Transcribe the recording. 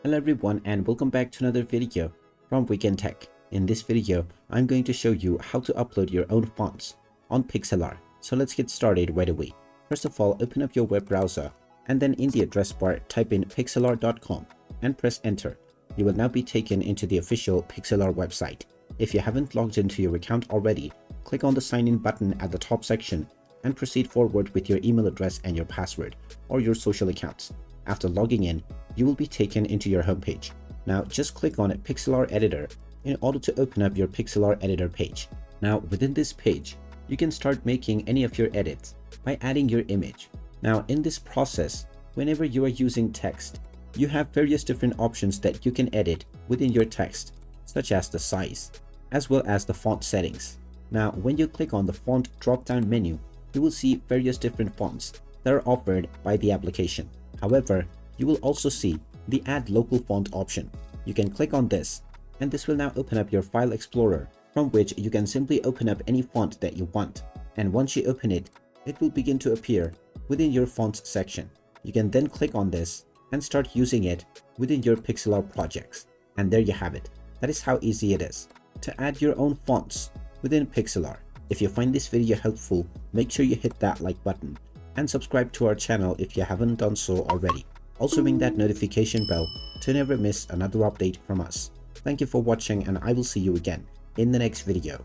Hello everyone and welcome back to another video from Wake&Tech. In this video, I'm going to show you how to upload your own fonts on Pixlr. So let's get started right away. First of all, open up your web browser and then in the address bar type in pixlr.com and press enter. You will now be taken into the official Pixlr website. If you haven't logged into your account already, click on the sign in button at the top section and proceed forward with your email address and your password or your social accounts. After logging in, you will be taken into your homepage. Now just click on Pixlr Editor in order to open up your Pixlr Editor page. Now within this page, you can start making any of your edits by adding your image. Now in this process, whenever you are using text, you have various different options that you can edit within your text, such as the size, as well as the font settings. Now when you click on the font drop-down menu, you will see various different fonts that are offered by the application. However, you will also see the Add Local Font option. You can click on this, and this will now open up your File Explorer, from which you can simply open up any font that you want. And once you open it, it will begin to appear within your Fonts section. You can then click on this and start using it within your Pixlr projects. And there you have it. That is how easy it is to add your own fonts within Pixlr. If you find this video helpful, make sure you hit that like button and subscribe to our channel if you haven't done so already. Also ring that notification bell to never miss another update from us. Thank you for watching and I will see you again in the next video.